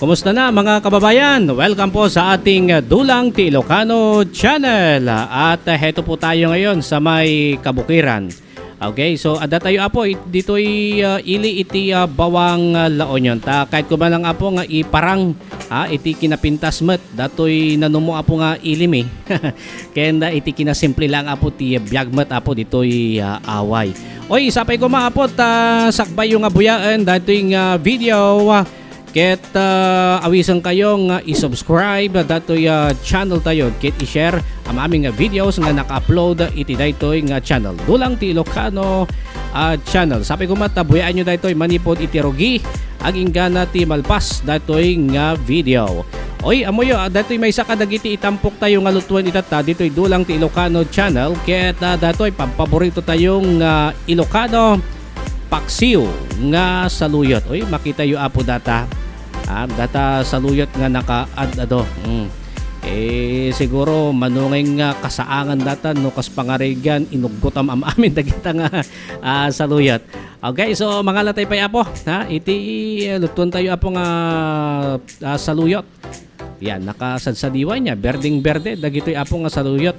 Kumusta na mga kababayan? Welcome po sa ating Dulang Ti Ilocano channel. At heto po tayo ngayon sa may Kabukiran. Okay, so ada tayo apo dito'y ili iti bawang laonyon. Ta kahit ko ba lang apo nga iparang iti kinapintas met dato'y nanumo apo nga ilimi. Kaya iti kinasimple lang apo ti biyag met apo dito'y away. Oy, sapay ko maapot sakbay yung abuyaan dato'y video. Ket awisan kayo nga i-subscribe datoy channel tayo ket i-share ang aming videos nga naka-upload iti daytoy nga channel Dulang Ti Ilocano channel. Sabi ko mata buyaan nyo daytoy manipod iti rogi ang ingana ti malpas daytoy nga video. Oy amoyo daytoy may saka dagiti itampok tayo nga lutuan itata ditoy Dulang Ti Ilocano channel ket daytoy paborito tayong Ilocano paksiw nga saluyot. Oy makita yu apo data data saluyot nga naka-add siguro manungay nga kasaangan data no kas pangarigan inugutam am amin dagita nga saluyot. Okay, so mga latay pay apo iti lutuan tayo apo nga saluyot. Yan, nakasadsadiwan niya, berding-berde, dagito'y apo nga saluyot.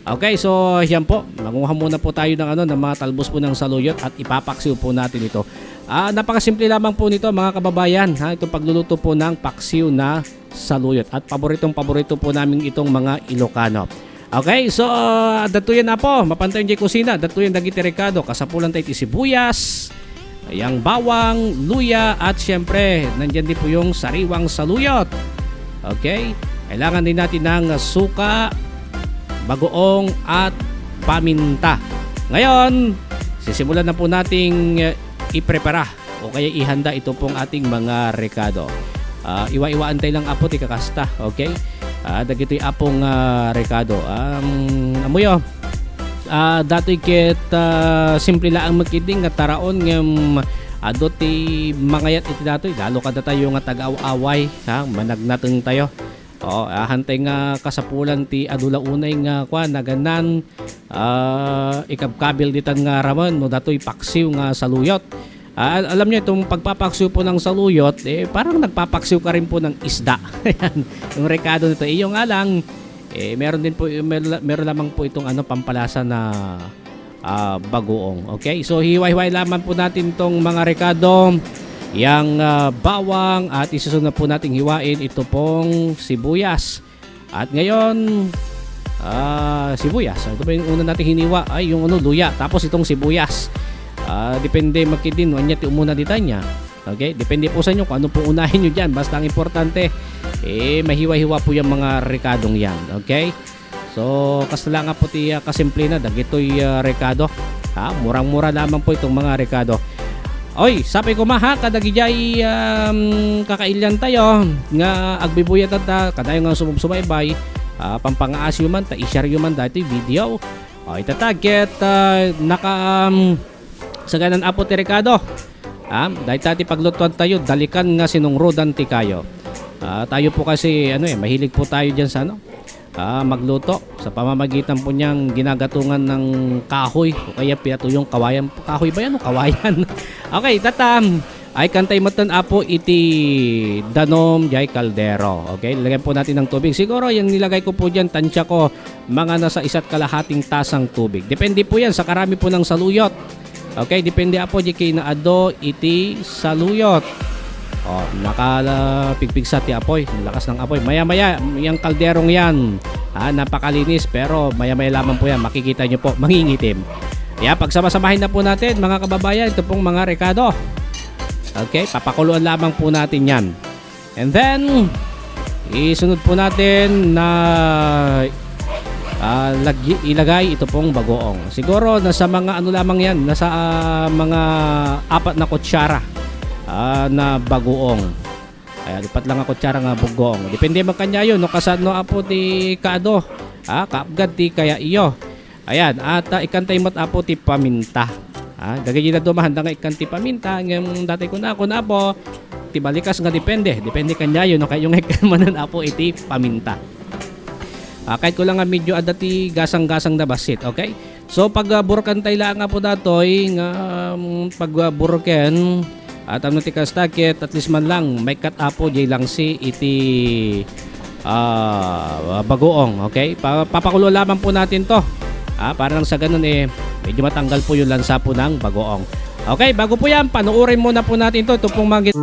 Okay, so yan po, manguha muna po tayo ng mga talbos po ng saluyot at ipapaksiw po natin ito. Napakasimple lamang po nito mga kababayan, itong pagluluto po ng paksiw na saluyot. At paborito po namin itong mga Ilocano. Okay, so datuyan na po, mapantayin dyan kusina, datuyan dagiti rekado, kasapulan tayo iti sibuyas, yang bawang, luya, at syempre, nandyan din po yung sariwang saluyot. Okay, kailangan din natin ng suka, bagoong at paminta. Ngayon, sisimulan na po nating iprepara o kaya ihanda ito pong ating mga rekado. Iwa-iwaan tayo lang apo ti kakasta, okay? Dagito'y apong rekado. Amoyo, dato'y ket simple lang magkiding nga taraon ng ado ti mangayat iti datoy lalo kada tayo nga tag-away managnateng tayo hantay nga kasapulan ti adula unay nga naganan ikabkabil ditan nga raman no datoy paksiw nga saluyot. Alam niyo itong pagpapaksiw po ng saluyot parang nagpapaksiw ka rin po ng isda. Yung rekado nito yung nga lang meron din po meron lamang po itong pampalasa na bagoong. Okay, so hiwa-hiway lamang po natin tong mga rekado, yang bawang at isusunod na po nating hiwain ito pong sibuyas. At ngayon sibuyas, ito pa yung una nating hiniwa ay yung luya, tapos itong sibuyas. Depende makidin wanya ti umuna dita niya. Okay, depende po sa inyo kung ano po unahin nyo dyan, basta ang importante mahiwa-hiwa po yung mga rekadong yan. Okay, so kasala nga po ti kasimple na dagitoy rekado. Murang-mura lamang po itong mga rekado. Oy, sabi ko kadagijay kakailyan tayo nga agbibuyat at kadayo nga sumubsubaybay pampangaasyo man ta i-share man dati video. Oy tataget saganan apo ti rekado. Dahil tati paglutuan tayo dalikan nga sinungrudan ti kayo. Tayo po kasi mahilig po tayo diyan sa magluto sa pamamagitan po niyang ginagatungan ng kahoy o kaya pinatuyong kawayan. Kahoy ba yan o kawayan? Okay, tatam ay kantay matan apo iti danom jay kaldero. Okay, lagyan po natin ng tubig. Siguro yung nilagay ko po dyan, tansya ko mga nasa 1 kalahating tasang tubig. Depende po yan sa karami po ng saluyot. Okay, depende apo di kay naado iti saluyot. Nakapigpig sa ti apoy, lakas ng apoy. Maya-maya yung kalderong yan napakalinis pero maya-maya lamang po yan makikita nyo po mangingitim. Pagsama-samahin na po natin mga kababayan ito pong mga rekado. Okay, papakuluan lamang po natin yan. And then isunod po natin na ilagay ito pong bagoong. Siguro nasa mga lamang yan, nasa mga 4 na kutsara na bagoong. Ayan, lipat lang ako kutsara nga bagoong. Depende man kanya yun, no kasano apo ti kaado. Kaapgad ti kaya iyo. Ayan, at ikantay mat apo ti paminta. Dagay na dumahanda nga ikanti paminta. Ngayong dati ko na po ti balikas nga depende kanya yun, no kayong ikamanan apo iti paminta. Kahit ko lang nga medyo adati gasang-gasang na basit. Okay, so pag burkan tayo lang nga po datoy nga pag burken At ano ti kastakit at least man lang may kat apo jay lang si iti bagoong. Okay? Papakulo lamang po natin to. Para lang sa ganun medyo matanggal po yung lansa po ng bagoong. Okay, bago po yan, panuorin muna po natin to. Ito pong mga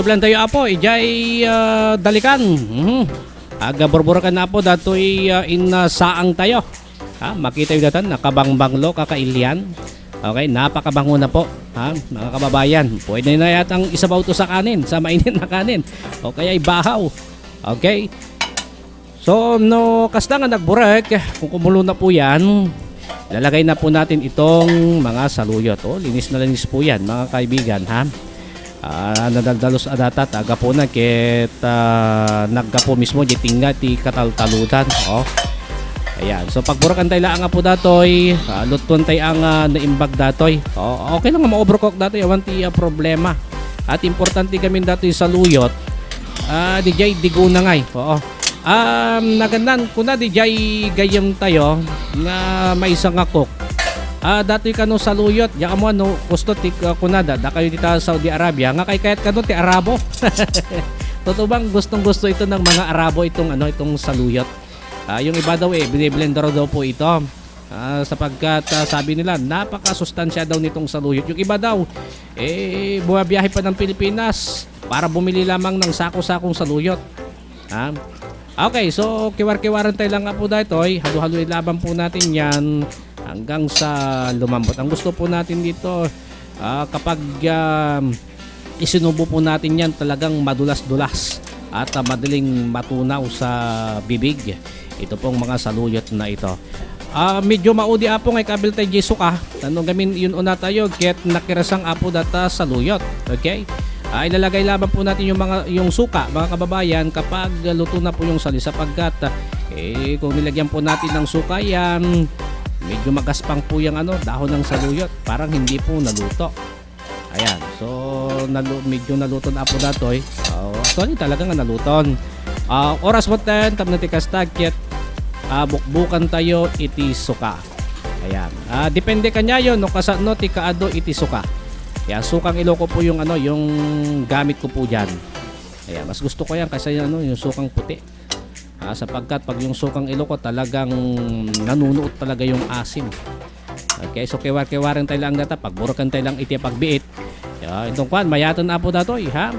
Tublan tayo apo, ijay dalikan. Aga borborokan na po datoy saang tayo. Makita yung datan, nakabangbanglo, kakailyan. Okay, napakabango na po. Mga kababayan, pwede na yatang isabaw to sa kanin, sa mainit na kanin. O kaya ibahaw. Okay. So, no, kasta nga nagburek, kung kumulo na po yan, lalagay na po natin itong mga saluyot. Linis na linis po yan, mga kaibigan, ha? Nadaldalos adata taga po na ket nagga po mismo di tinga ti kataltalutan. Ayan, so pagburakan tayo lang nga po datoy, luton tayo ang naimbag datoy. Okay lang nga ma-overcook datoy, awan ti problema. At importante kami datoy sa luyot, DJ digo na ngay. Nagandan kuna DJ gayam tayo nga may isang cook. Datoy kano sa luyot, ya mo ano gusto ti kunada da kayo dita sa Saudi Arabia nga kay kayat kano ti Arabo. Totoo bang gustong-gusto ito ng mga Arabo itong saluyot? Yung iba daw biniblender daw po ito. Sapagkat sabi nila napakasustansya daw nitong saluyot. Yung iba daw bumabiyahe pa ng Pilipinas para bumili lamang ng sako-sakong saluyot. Okay, so kiwar-kiwaran tayo lang nga po dito. Halo-haloy laban po natin yan hanggang sa lumambot. Ang gusto po natin dito kapag isinubo po natin yan talagang madulas-dulas at madaling matunaw sa bibig. Ito pong mga saluyot na ito. Medyo maudi apo ngay kabil tayo jesu ka. Tanong gamin yun una tayo ket nakirasang apo data saluyot. Okay? Ilalagay lamang po natin yung suka mga kababayan kapag luto na po yung sali sapagkat kung nilagyan po natin ng suka yan medyo magaspang po yung dahon ng saluyot. Parang hindi po naluto. Ayan. So medyo naluto na po datoy. Actually talagang naluton. Oras mo tayo tam na tikastag ket bukbukan tayo iti suka. Ayan. Depende kanya yon no kasano ti kaado iti suka. Kaya sukang Iloko po yung yung gamit ko po diyan. Ayan, mas gusto ko yan kasi yung sukang puti. Sapagkat pag yung sukang Iloko talagang nanunuot talaga yung asim. Okay, so kiwar-kiwaran tayo lang data pagburakan tayo lang iti pagbiit. Itong kwan mayatan apo dato ha.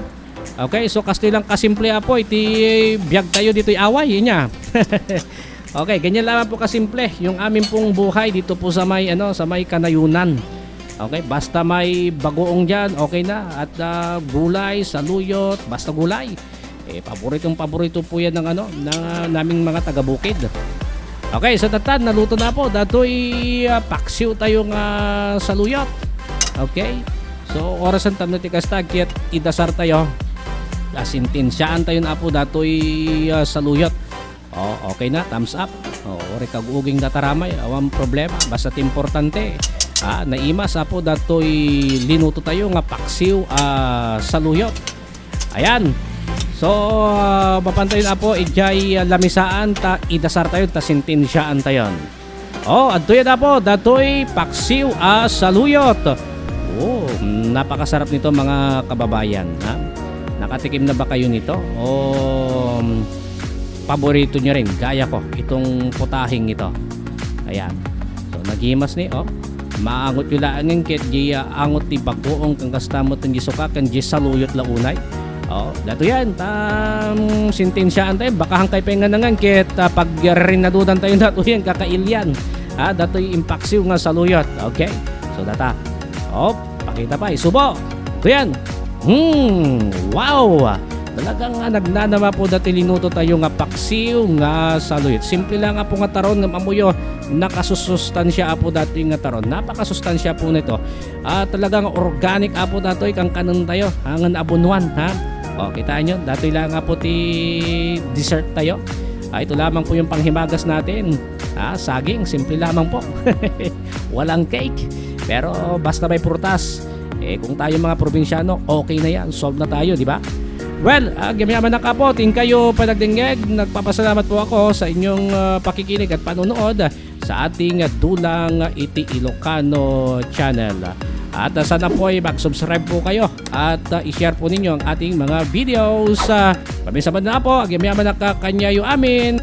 Okay, so kasi lang kasimple apo iti biyag tayo dito'y away niya. Okay, ganyan lang po kasimple yung amin pong buhay dito po sa may sa may Kanayunan. Okay, basta may bagoong diyan, okay na. At gulay, saluyot, basta gulay. Paborito po 'yan ng naming mga taga-bukid. Okay, so tatan naluto na po. Datoy paksiw tayong saluyot. Okay? So orasan tam na tikastag ket idasar tayo. Asintinsyan tayo na po datoy saluyot. Okay na, thumbs up. Rekaguging dataramay, awang problema. Basta importante. Naimas apo datoy linuto tayo nga paksiw saluyot. Ayan. So mapantayin apo ijay lamisaan ta idasar tayo ta sintinsyaan tayon. Adto yan apo datoy paksiw saluyot. Napakasarap nito mga kababayan. Nakatikim na ba kayo nito? Paborito nyo rin gaya ko itong putahing ito. Ayan. So naghimas ni maangot yung laangin ket di angot ti bagoong kang kastamot ng gisuka kan di saluyot launay. Dato yan sintensyaan tayo baka hangkay penganangan ket pag rinadudan tayo dato yan kakailyan. Dato yung impaksiw nga saluyot. Okay, so data pakita pa isubo ito yan. Wow, talagang nagnanama po dati linuto tayo nga paksiw nga saluyot. Simple lang nga po nga taron nga mamuyo nakasusustansya apo dati nga taron. Napakasustansya po nito. Talagang organic apo datoy kang kanon tayo hangan abunuan kita nyo dati lang nga po ti dessert tayo. Ito lamang po yung panghimagas natin. Saging, simple lamang po. Walang cake. Pero basta may prutas. Kung tayo mga probinsyano, okay na yan. Solve na tayo, di ba? Well, gamiyaman na kapo, ting kayo panagdingeg. Nagpapasalamat po ako sa inyong pakikinig at panonood sa ating Dulang Iti Ilocano channel. At sana po ay mag-subscribe po kayo at i-share po ninyo ang ating mga videos. Pamisaman na po, gamiyaman na kakanyayo amin.